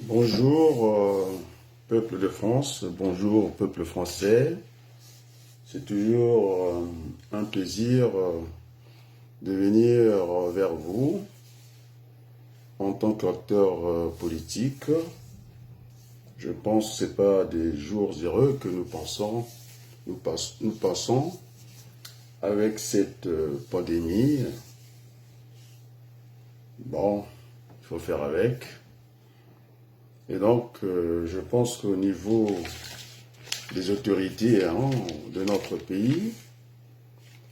Bonjour, peuple de France, bonjour, peuple français. C'est toujours un plaisir de venir vers vous en tant qu'acteur politique. Je pense que ce n'est pas des jours heureux que nous passons avec cette pandémie. Bon, il faut faire avec. Et donc, je pense qu'au niveau des autorités de notre pays,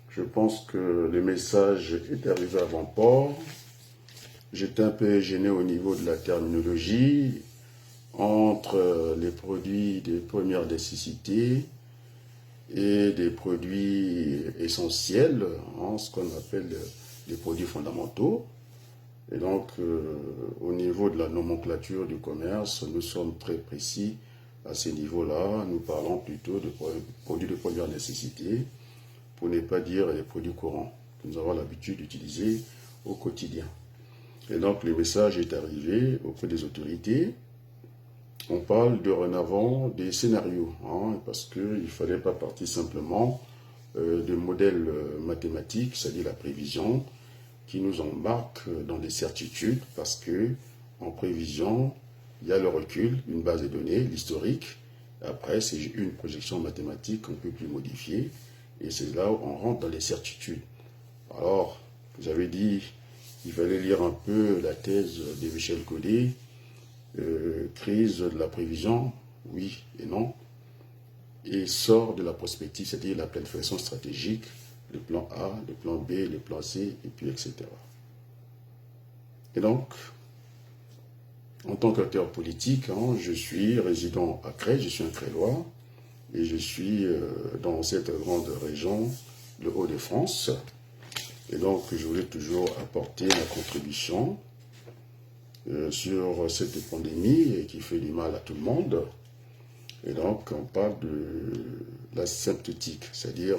je pense que le message est arrivé à bon port. J'étais un peu gêné au niveau de la terminologie entre les produits de première nécessité et des produits essentiels, ce qu'on appelle les produits fondamentaux. Et donc, au niveau de la nomenclature du commerce, nous sommes très précis à ce niveau-là. Nous parlons plutôt de produits de première nécessité, pour ne pas dire les produits courants que nous avons l'habitude d'utiliser au quotidien. Et donc, le message est arrivé auprès des autorités. On parle dorénavant des scénarios, parce qu'il ne fallait pas partir simplement de modèles mathématiques, c'est-à-dire la prévision, qui nous embarque dans des certitudes, parce que en prévision, il y a le recul, une base de données, l'historique. Après, c'est une projection mathématique qu'on ne peut plus modifier. Et c'est là où on rentre dans les certitudes. Alors, vous avez dit qu'il fallait lire un peu la thèse de Michel Caudet, crise de la prévision, oui et non, et sort de la prospective, c'est-à-dire la planification stratégique, le plan A, le plan B, le plan C, et puis etc. Et donc, en tant qu'acteur politique, je suis résident à Crète, je suis un Crélois, et je suis dans cette grande région, le Hauts-de-France. Et donc, je voulais toujours apporter ma contribution sur cette pandémie qui fait du mal à tout le monde. Et donc, on parle de l'asymptotique, c'est-à-dire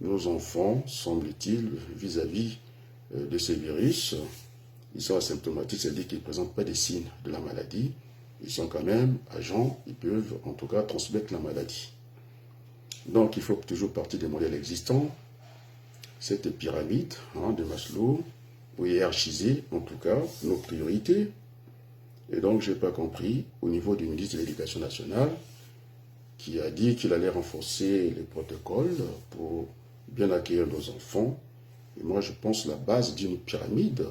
nos enfants, semble-t-il, vis-à-vis de ces virus, ils sont asymptomatiques, c'est-à-dire qu'ils ne présentent pas des signes de la maladie. Ils sont quand même agents, ils peuvent en tout cas transmettre la maladie. Donc, il faut toujours partir des modèles existants. Cette pyramide de Maslow, pour hiérarchiser en tout cas nos priorités. Et donc, je n'ai pas compris au niveau du ministre de l'Éducation nationale qui a dit qu'il allait renforcer les protocoles pour bien accueillir nos enfants. Et moi, je pense que la base d'une pyramide,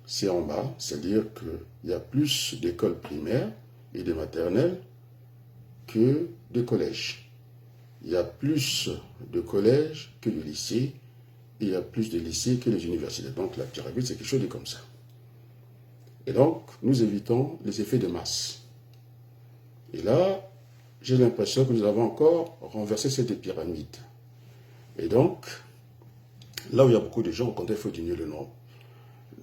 c'est en bas, c'est-à-dire qu'il y a plus d'écoles primaires et de maternelles que de collèges. Il y a plus de collèges que de lycées, et il y a plus de lycées que les universités. Donc la pyramide, c'est quelque chose de comme ça. Et donc, nous évitons les effets de masse. Et là, j'ai l'impression que nous avons encore renversé cette pyramide. Et donc, là où il y a beaucoup de gens, au contraire, il faut diminuer le nombre.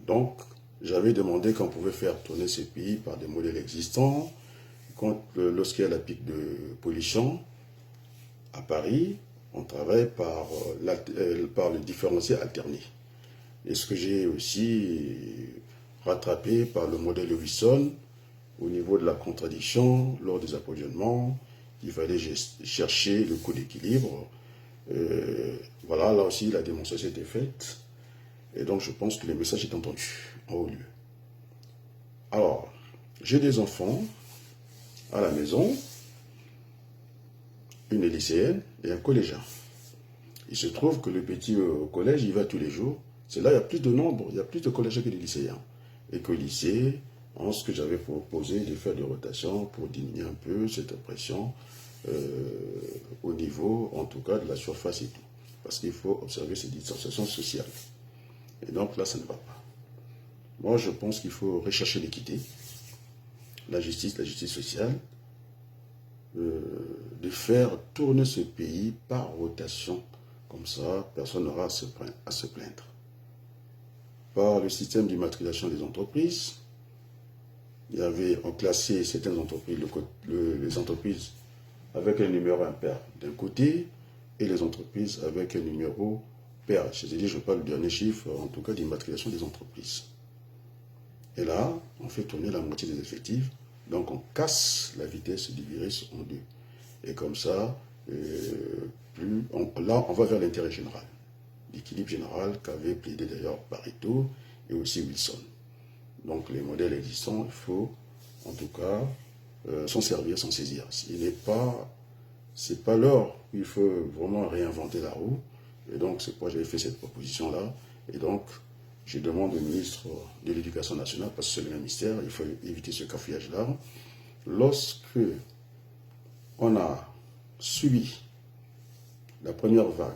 Donc, j'avais demandé qu'on pouvait faire tourner ces pays par des modèles existants. Lorsqu'il y a la pic de pollution, à Paris, on travaille par le différencier alterné. Et ce que j'ai aussi rattrapé par le modèle Wilson, au niveau de la contradiction, lors des approvisionnements, il fallait chercher le coût d'équilibre. Voilà, là aussi, la démonstration était faite. Et donc, je pense que le message est entendu en haut lieu. Alors, j'ai des enfants à la maison, une lycéenne et un collégien. Il se trouve que le petit au collège, il va tous les jours. C'est là, il y a plus de nombre, il y a plus de collégiens que de lycéens. Et qu'au lycée, ce que j'avais proposé de faire des rotations pour diminuer un peu cette pression au niveau, en tout cas, de la surface et tout. Parce qu'il faut observer ces distanciations sociales. Et donc là, ça ne va pas. Moi, je pense qu'il faut rechercher l'équité, la justice sociale, de faire tourner ce pays par rotation. Comme ça, personne n'aura à se plaindre. Par le système d'immatriculation des entreprises, on classait certaines entreprises, les entreprises avec un numéro impair d'un côté et les entreprises avec un numéro pair. C'est-à-dire, je parle du dernier chiffre, en tout cas, d'immatriculation des entreprises. Et là, on fait tourner la moitié des effectifs. Donc on casse la vitesse du virus en deux. Et comme ça, là, on va vers l'intérêt général. L'équilibre général qu'avait plaidé d'ailleurs Pareto et aussi Wilson. Donc les modèles existants, il faut en tout cas s'en servir, s'en saisir. C'est pas l'heure où il faut vraiment réinventer la roue. Et donc c'est pourquoi j'avais fait cette proposition-là. Et donc je demande au ministre de l'Éducation nationale, parce que c'est le même ministère, il faut éviter ce cafouillage-là. Lorsque on a subi la première vague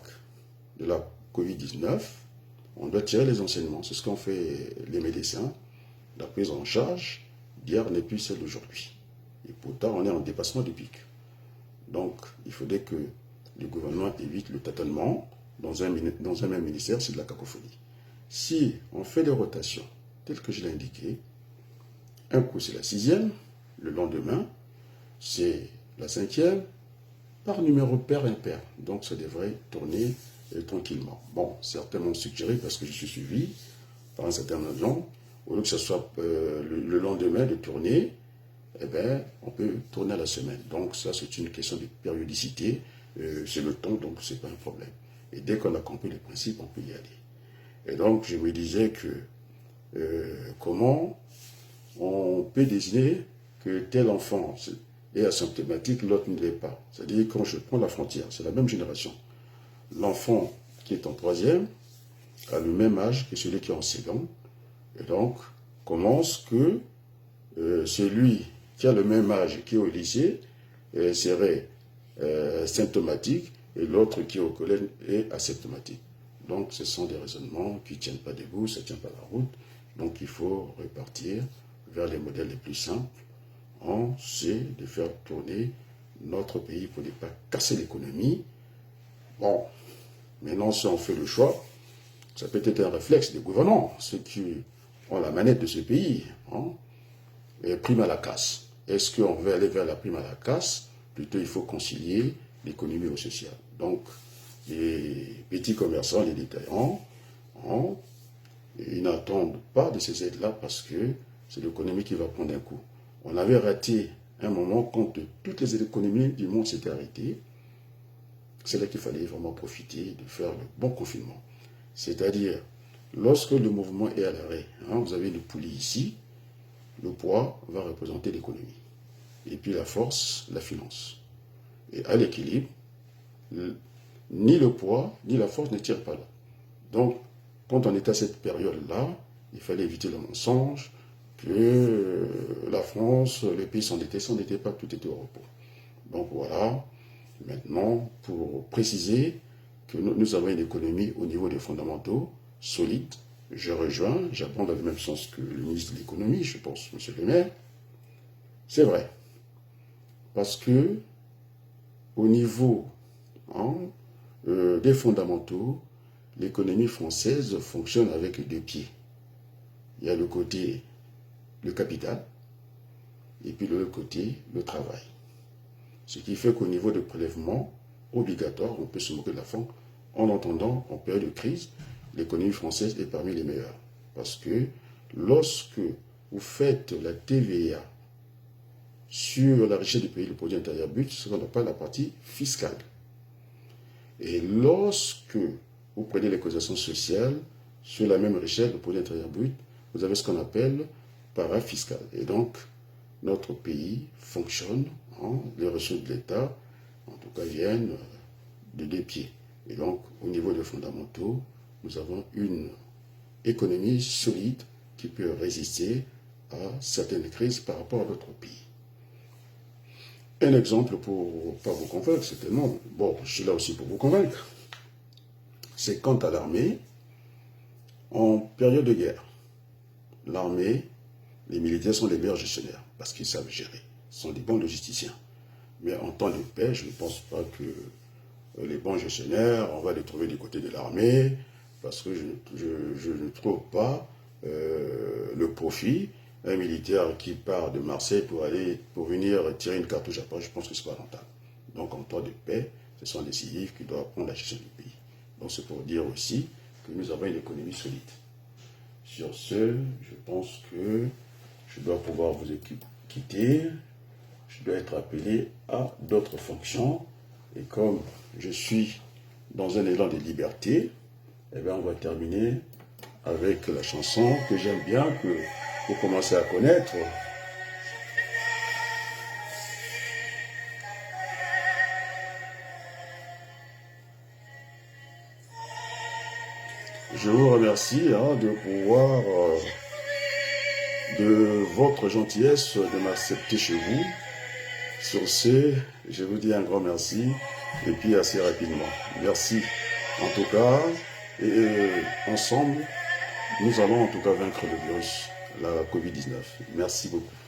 de la Covid-19, on doit tirer les enseignements. C'est ce qu'ont fait les médecins. La prise en charge d'hier n'est plus celle d'aujourd'hui. Et pourtant, on est en dépassement de pic. Donc, il faudrait que le gouvernement évite le tâtonnement. Dans un même ministère, c'est de la cacophonie. Si on fait des rotations, telles que je l'ai indiqué, un coup c'est la 6e, le lendemain, c'est la 5e, par numéro pair impair. Donc ça devrait tourner tranquillement. Bon, certains m'ont suggéré, parce que je suis suivi par un certain nombre, au lieu que ce soit le lendemain de tourner, eh bien, on peut tourner à la semaine. Donc ça, c'est une question de périodicité. C'est le temps, donc c'est pas un problème. Et dès qu'on a compris les principes, on peut y aller. Et donc, je me disais que comment on peut désigner que tel enfant est asymptomatique, l'autre ne l'est pas. C'est-à-dire, quand je prends la frontière, c'est la même génération. L'enfant qui est en 3e a le même âge que celui qui est en 2e. Et donc, comment est-ce que celui qui a le même âge, qui est au lycée, serait symptomatique, et l'autre qui est au collège est asymptomatique. Donc, ce sont des raisonnements qui ne tiennent pas debout, ça ne tient pas la route. Donc, il faut repartir vers les modèles les plus simples. On sait de faire tourner notre pays pour ne pas casser l'économie. Bon, maintenant, si on fait le choix, ça peut être un réflexe des gouvernants, ceux qui ont la manette de ce pays, hein, et prime à la casse. Est-ce qu'on veut aller vers la prime à la casse? Plutôt, il faut concilier l'économie au social. Donc, les petits commerçants, les détaillants, hein, ils n'attendent pas de ces aides-là parce que c'est l'économie qui va prendre un coup. On avait raté un moment quand toutes les économies du monde s'étaient arrêtées. C'est là qu'il fallait vraiment profiter de faire le bon confinement. C'est-à-dire, lorsque le mouvement est à l'arrêt, hein, vous avez une poulie ici, le poids va représenter l'économie. Et puis la force, la finance. Et à l'équilibre, ni le poids, ni la force ne tirent pas là. Donc, quand on est à cette période-là, il fallait éviter le mensonge que la France, les pays s'endettaient pas, tout était au repos. Donc voilà, maintenant, pour préciser que nous avons une économie au niveau des fondamentaux, solide, je rejoins, j'apprends dans le même sens que le ministre de l'économie, je pense, M. Le Maire. C'est vrai. Parce que, au niveau des fondamentaux, l'économie française fonctionne avec deux pieds. Il y a le côté, le capital, et puis de l'autre côté, le travail. Ce qui fait qu'au niveau de prélèvement obligatoire, on peut se moquer de la fin, en entendant, en période de crise, l'économie française est parmi les meilleures. Parce que lorsque vous faites la TVA sur la richesse du pays, le produit intérieur brut, ce qu'on appelle la partie fiscale. Et lorsque vous prenez les cotisations sociales sur la même richesse, le produit intérieur brut, vous avez ce qu'on appelle parafiscal. Et donc, notre pays fonctionne, hein, les ressources de l'État, en tout cas, viennent de deux pieds. Et donc, au niveau des fondamentaux, nous avons une économie solide qui peut résister à certaines crises par rapport à d'autres pays. Un exemple pour ne pas vous convaincre, c'est tellement, bon, je suis là aussi pour vous convaincre, c'est quant à l'armée, en période de guerre, l'armée, les militaires sont les meilleurs gestionnaires, parce qu'ils savent gérer, ce sont des bons logisticiens. Mais en temps de paix, je ne pense pas que les bons gestionnaires, on va les trouver du côté de l'armée, parce que je ne trouve pas le profit. Un militaire qui part de Marseille pour venir tirer une cartouche à Paris, je pense que ce n'est pas rentable. Donc en temps de paix, ce sont les civils qui doivent prendre la gestion du pays. Donc c'est pour dire aussi que nous avons une économie solide. Sur ce, je pense que je dois pouvoir vous quitter. Je dois être appelé à d'autres fonctions. Et comme je suis dans un élan de liberté, eh bien, on va terminer avec la chanson que j'aime bien, que vous commencez à connaître. Je vous remercie de pouvoir, de votre gentillesse de m'accepter chez vous. Sur ce, je vous dis un grand merci et puis assez rapidement. Merci en tout cas et ensemble, nous allons en tout cas vaincre le virus, la Covid-19. Merci beaucoup.